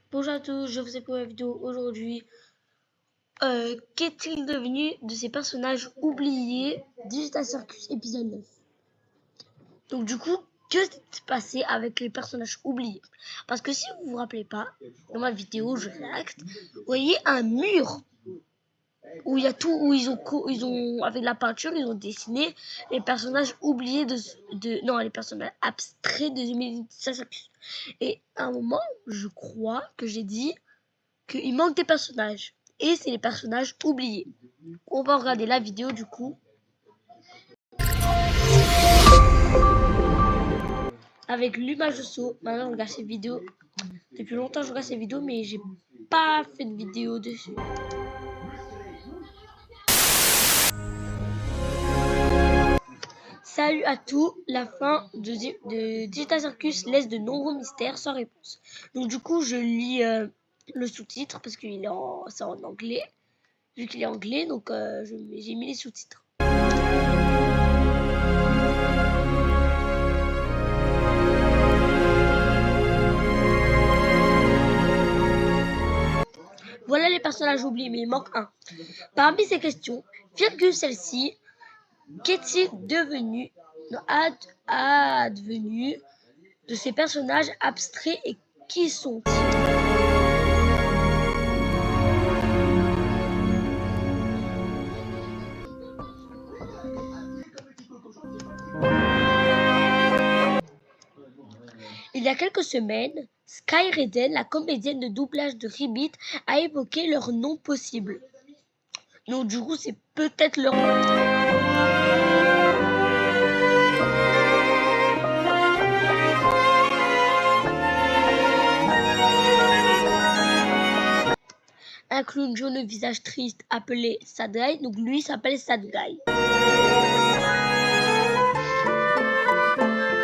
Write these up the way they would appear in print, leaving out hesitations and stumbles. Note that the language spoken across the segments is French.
Bonjour à tous, je vous ai pour la vidéo aujourd'hui. Qu'est-il devenu de ces personnages oubliés Digital Circus épisode 9? Donc du coup, que s'est passé avec les personnages oubliés? Parce que si vous vous rappelez pas, dans ma vidéo je réacte, vous voyez un mur où il y a tout, où ils ont avec la peinture, ils ont dessiné les personnages oubliés les personnages abstraits de Digital Circus. Et à un moment, je crois que j'ai dit qu'il manque des personnages. Et c'est les personnages oubliés. On va regarder la vidéo du coup. Avec l'image de saut. Maintenant je regarde ces vidéos. Depuis longtemps je regarde ces vidéos mais j'ai pas fait de vidéo dessus. Salut à tous, la fin de Digital Circus laisse de nombreux mystères sans réponse. Donc du coup je lis le sous-titre parce qu'il est c'est en anglais. Vu qu'il est anglais, donc j'ai mis les sous-titres. Voilà les personnages oubliés, mais il manque un. Parmi ces questions, virgule celle-ci, qu'est-il devenu, advenu de ces personnages abstraits et qui sont-ils? Il y a quelques semaines, Sky Redden, la comédienne de doublage de Ribbit, a évoqué leur nom possible. Donc du coup, c'est peut-être leur nom. Un clown jaune au visage triste appelé Sad Guy, donc lui s'appelle Sad Guy.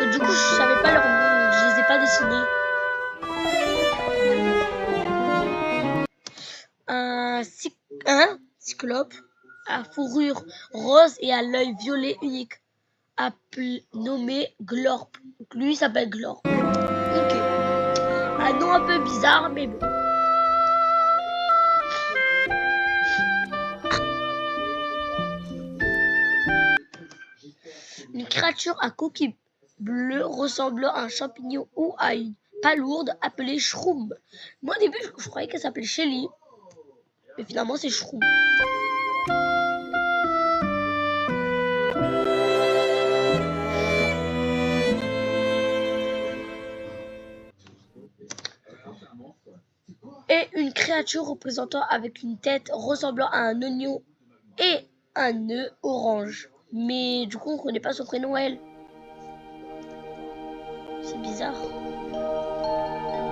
Et du coup, je savais pas leur nom, je les ai pas dessinés. Un cyclope à fourrure rose et à l'œil violet unique, nommé Glorp. Donc lui s'appelle Glorp. Ok. Un nom un peu bizarre, mais bon. Une créature à coquille bleue ressemblant à un champignon ou à une palourde appelée Shroom. Moi au début je croyais qu'elle s'appelait Shelly, mais finalement c'est Shroom. Et une créature représentant avec une tête ressemblant à un oignon et un nœud orange. Mais du coup on connaît pas son prénom elle. C'est bizarre.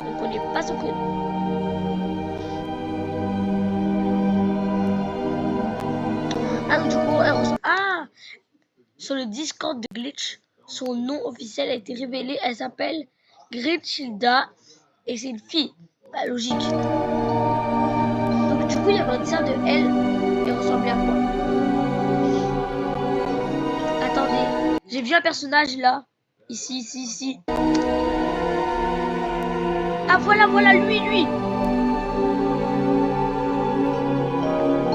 On connaît pas son prénom. Ah donc du coup elle ressemble... Ah, sur le Discord de Glitch, son nom officiel a été révélé. Elle s'appelle Gritchilda et c'est une fille. Bah logique. Donc du coup il y avait un dessin de elle. Elle ressemblait à quoi? Attendez, j'ai vu un personnage là. Ici. Ah voilà, lui.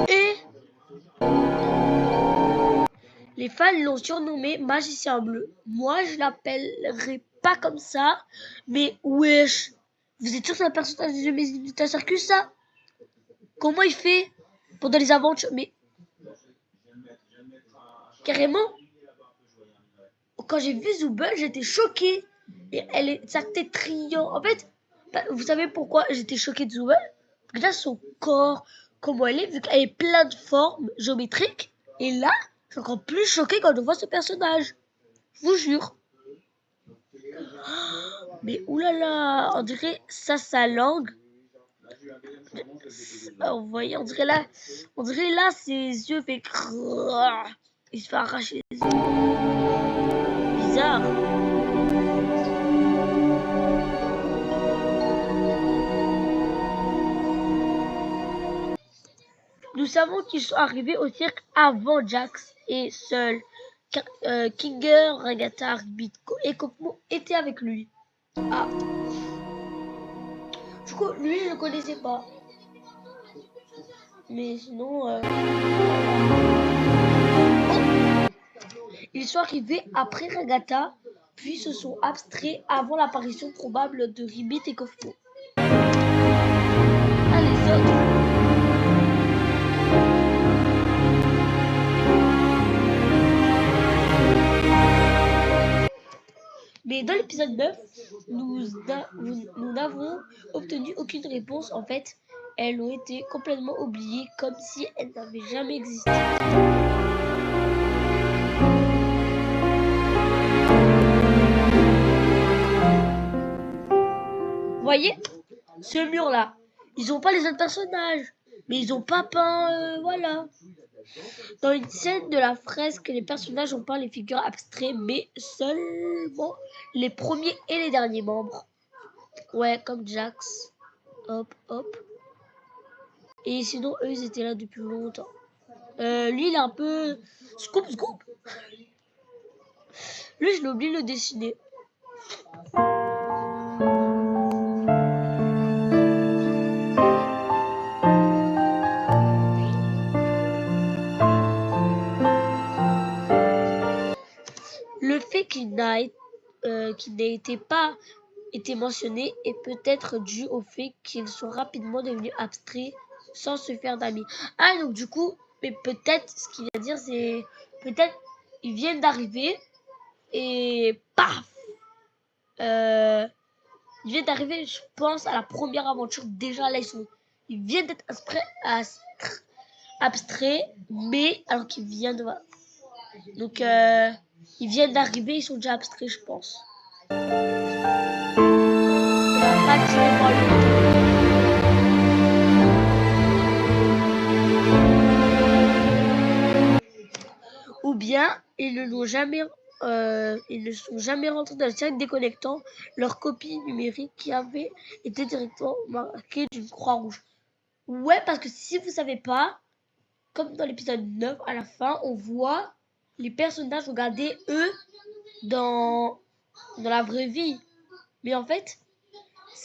Et les fans l'ont surnommé Magicien Bleu. Moi je l'appellerai pas comme ça. Mais wesh, vous êtes sûr que c'est un personnage de Digital Circus ça? Comment il fait pendant les aventures? Mais carrément, quand j'ai vu Zooble, j'étais choquée. Et sa tête triant. En fait, vous savez pourquoi j'étais choquée de Zooble? Déjà son corps, comment elle est, vu qu'elle est plein de formes géométriques. Et là, je suis encore plus choquée quand je vois ce personnage. Je vous jure. Mais oulala, on dirait ça sa langue. Vous voyez, on dirait là ses yeux fait il se fait arracher les yeux. Bizarre. Nous savons qu'ils sont arrivés au cirque avant Jax et seul Kinger, Ragata, Ribbit et Cosmo étaient avec lui. Ah. lui, je le connaissais pas. Mais sinon... Ils sont arrivés après Regatta, puis se sont abstraits avant l'apparition probable de Ribbit et Cosmo. Ah, les autres. Mais dans l'épisode 9, nous n'avons obtenu aucune réponse. En fait, elles ont été complètement oubliées, comme si elles n'avaient jamais existé. Vous voyez ce mur-là, ils n'ont pas les autres personnages, mais ils n'ont pas peint, voilà. Dans une scène de la fresque, les personnages ont peint les figures abstraites, mais seulement les premiers et les derniers membres. Ouais, comme Jax. Hop, hop. Et sinon, eux, ils étaient là depuis longtemps. Lui, il est un peu... Scoop. Lui, je l'ai oublié de le dessiner. Le fait qu'il n'ait pas été mentionné est peut-être dû au fait qu'ils sont rapidement devenus abstraits sans se faire d'amis. Ah, donc du coup, mais peut-être, ce qu'il vient de dire, c'est... Peut-être, ils viennent d'arriver et paf ils viennent d'arriver, je pense, à la première aventure. Déjà, là, ils viennent d'être abstraits, mais alors qu'ils viennent de... Donc, ils viennent d'arriver, ils sont déjà abstraits, je pense. Ou bien, ils ne sont jamais rentrés dans le cercle déconnectant leur copie numérique qui avait été directement marquée d'une croix rouge. Ouais, parce que si vous savez pas, comme dans l'épisode 9, à la fin, on voit les personnages regarder eux dans la vraie vie. Mais en fait,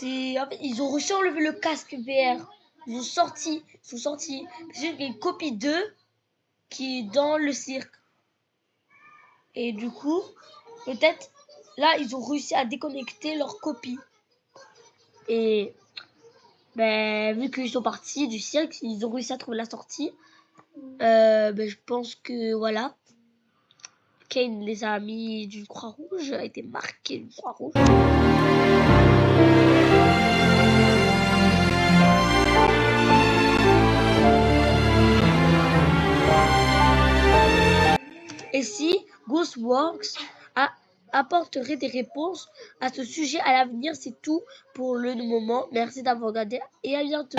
ils ont réussi à enlever le casque VR. Ils sont sortis. Il y a une copie d'eux qui est dans le cirque. Et du coup, peut-être, là, ils ont réussi à déconnecter leur copie. Et vu qu'ils sont partis du cirque, ils ont réussi à trouver la sortie. Je pense que, voilà. Kane les a mis d'une croix rouge, a été marqué d'une croix rouge. Et si Ghostworks apporterait des réponses à ce sujet à l'avenir, c'est tout pour le moment. Merci d'avoir regardé et à bientôt.